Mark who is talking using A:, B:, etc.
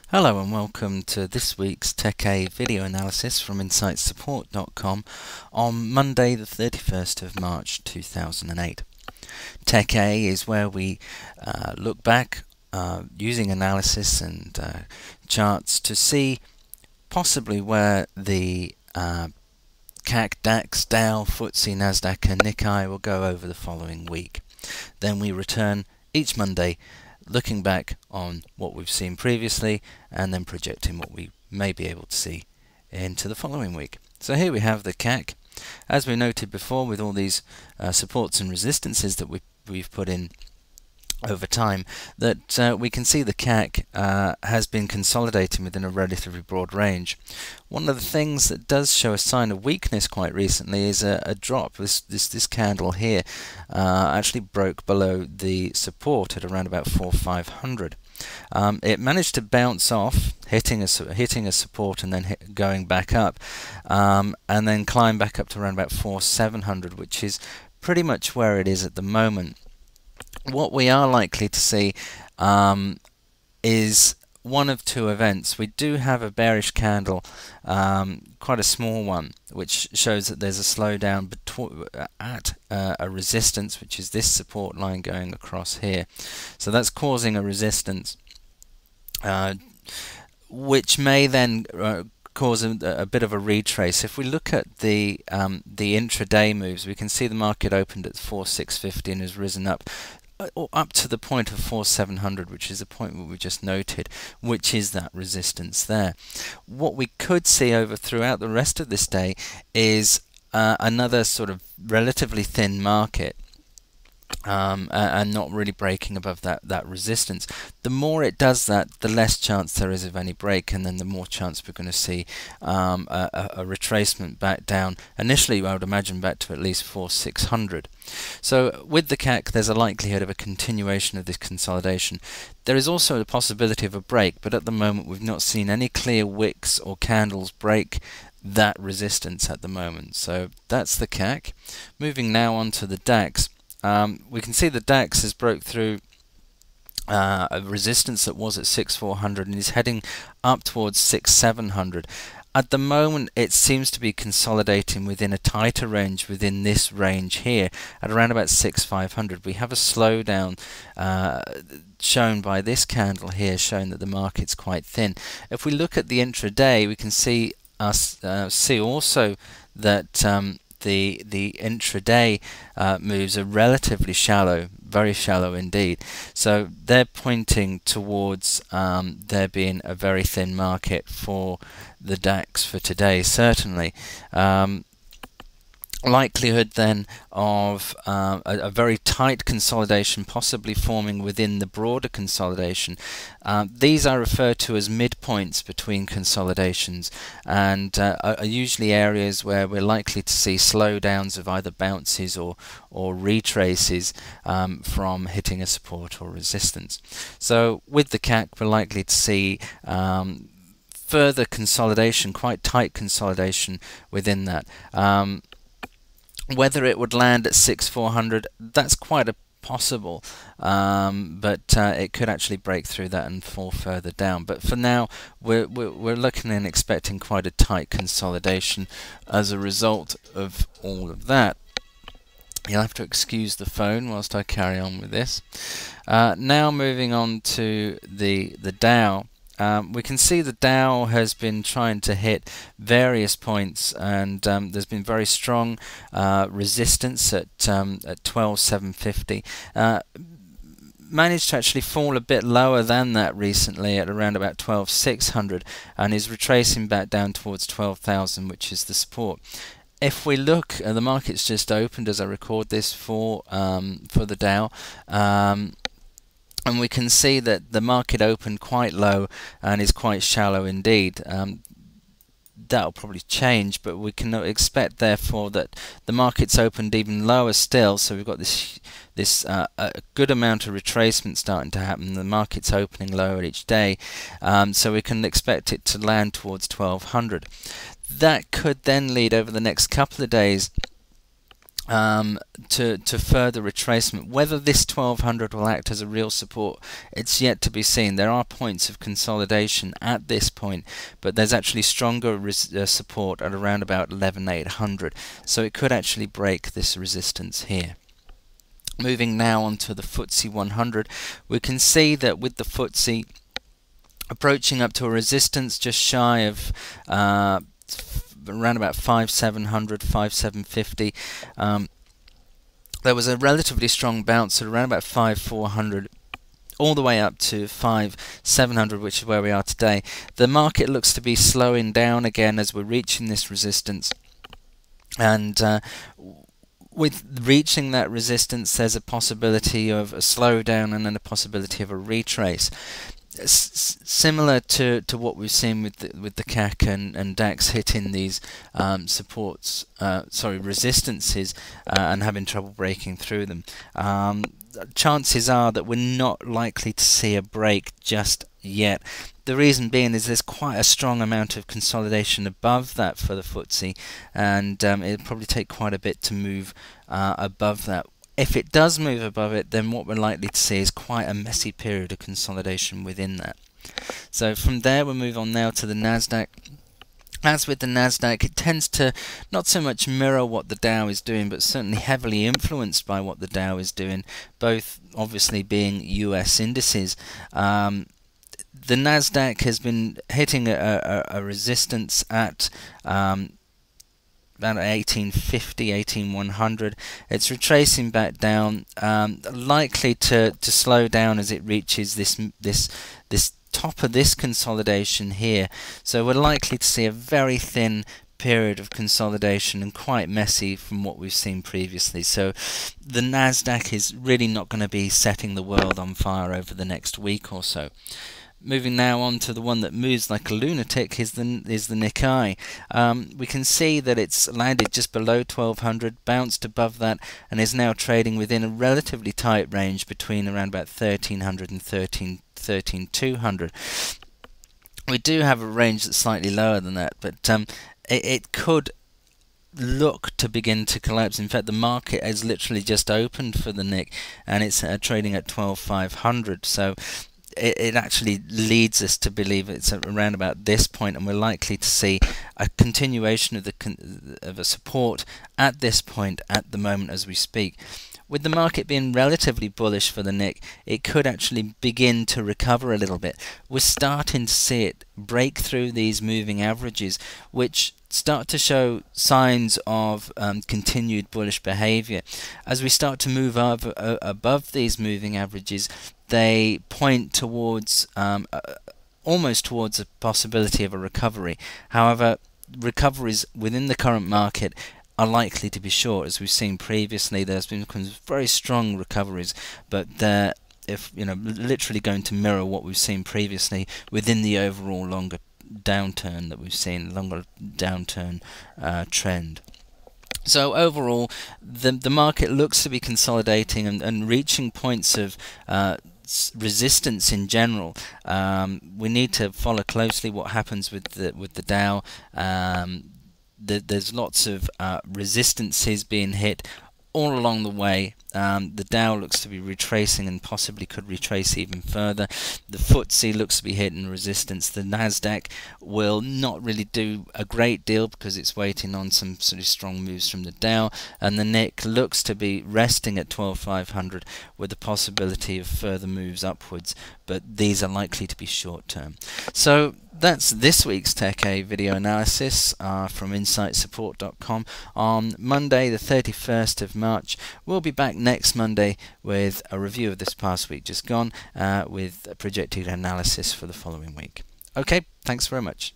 A: Hello and welcome to this week's TechA video analysis from InsightSupport.com on Monday the 31st of March 2008. TechA is where we look back using analysis and charts to see possibly where the CAC, DAX, Dow, FTSE, NASDAQ and NIKEI will go over the following week. Then we return each Monday looking back on what we've seen previously and then projecting what we may be able to see into the following week. So here we have the CAC. As we noted before, with all these supports and resistances that we've put in over time, that we can see the CAC has been consolidating within a relatively broad range. One of the things that does show a sign of weakness quite recently is a drop. This candle here actually broke below the support at around about 4,500. It managed to bounce off, hitting a support and then going back up, and then climb back up to around about 4,700, which is pretty much where it is at the moment. What we are likely to see is one of two events. We do have a bearish candle, quite a small one, which shows that there's a slowdown at a resistance, which is this support line going across here. So that's causing a resistance, which may then cause a bit of a retrace. If we look at the intraday moves, we can see the market opened at 4,650 and has risen up to the point of 4,700, which is the point we just noted, which is that resistance there. What we could see throughout the rest of this day is another sort of relatively thin market, and not really breaking above that resistance. The more it does that, the less chance there is of any break, and then the more chance we're going to see a retracement back down. Initially, I would imagine back to at least 4,600. So with the CAC, there's a likelihood of a continuation of this consolidation. There is also a possibility of a break, but at the moment we've not seen any clear wicks or candles break that resistance at the moment. So that's the CAC. Moving now on to the DAX. We can see the DAX has broke through a resistance that was at 6,400 and is heading up towards 6,700. At the moment, it seems to be consolidating within a tighter range within this range here at around about 6,500. We have a slowdown shown by this candle here, showing that the market's quite thin. If we look at the intraday, we can see also that the intraday moves are relatively shallow, very shallow indeed. So they're pointing towards there being a very thin market for the DAX for today, certainly. Likelihood then of a very tight consolidation possibly forming within the broader consolidation. These I refer to as midpoints between consolidations, and are usually areas where we're likely to see slowdowns of either bounces or retraces from hitting a support or resistance. So with the CAC, we're likely to see further consolidation, quite tight consolidation within that. Whether it would land at 6,400, that's quite a possible, but it could actually break through that and fall further down. But for now, we're looking and expecting quite a tight consolidation as a result of all of that. You'll have to excuse the phone whilst I carry on with this. Now moving on to the Dow. We can see the Dow has been trying to hit various points, and there's been very strong resistance at 12,750. Managed to actually fall a bit lower than that recently at around about 12,600, and is retracing back down towards 12,000, which is the support. If we look, the market's just opened as I record this for the Dow. And we can see that the market opened quite low and is quite shallow indeed. That'll probably change, but we can expect therefore that the market's opened even lower still. So we've got this a good amount of retracement starting to happen. The market's opening lower each day, so we can expect it to land towards 1,200. That could then lead over the next couple of days to further retracement. Whether this 1200 will act as a real support, it's yet to be seen. There are points of consolidation at this point, but there's actually stronger support at around about 11,800, so it could actually break this resistance here. Moving now on to the FTSE 100, we can see that with the FTSE approaching up to a resistance just shy of around about 5,700, 5,750. There was a relatively strong bounce at around about 5,400 all the way up to 5,700, which is where we are today. The market looks to be slowing down again as we're reaching this resistance, and with reaching that resistance there's a possibility of a slowdown and then a possibility of a retrace. Similar to what we've seen with the CAC and DAX hitting these resistances and having trouble breaking through them. Chances are that we're not likely to see a break just yet. The reason being is there's quite a strong amount of consolidation above that for the FTSE, and it'll probably take quite a bit to move above that. If it does move above it, then what we're likely to see is quite a messy period of consolidation within that. So from there we'll move on now to the NASDAQ. As with the NASDAQ, it tends to not so much mirror what the Dow is doing, but certainly heavily influenced by what the Dow is doing, both obviously being US indices. The NASDAQ has been hitting a resistance at about 1850, 18100. It's retracing back down, likely to slow down as it reaches this top of this consolidation here. So we're likely to see a very thin period of consolidation and quite messy from what we've seen previously. So the NASDAQ is really not going to be setting the world on fire over the next week or so. Moving now on to the one that moves like a lunatic is the NIKEI. We can see that it's landed just below 1200, bounced above that, and is now trading within a relatively tight range between around about 1300 and 13,200. We do have a range that's slightly lower than that, but it could look to begin to collapse. In fact, the market has literally just opened for the NIK, and it's trading at 12,500. So it actually leads us to believe it's around about this point, and we're likely to see a continuation of a support at this point at the moment as we speak. With the market being relatively bullish for the NIK, it could actually begin to recover a little bit. We're starting to see it break through these moving averages, which start to show signs of continued bullish behavior. As we start to move above these moving averages, they point towards almost towards a possibility of a recovery. However, recoveries within the current market are likely to be short. As we've seen previously, there's been very strong recoveries, but they're literally going to mirror what we've seen previously within the overall longer downturn that we've seen, longer downturn trend. So overall, the market looks to be consolidating and reaching points of resistance in general. We need to follow closely what happens with the Dow. There's lots of resistances being hit all along the way. The Dow looks to be retracing and possibly could retrace even further. The FTSE looks to be hitting resistance. The NASDAQ will not really do a great deal because it's waiting on some sort of strong moves from the Dow, and the NIK looks to be resting at 12,500 with the possibility of further moves upwards, but these are likely to be short term. So that's this week's Tech A video analysis from InsightSupport.com on Monday the 31st of March. We'll be back next Monday with a review of this past week just gone with a projected analysis for the following week. Okay, thanks very much.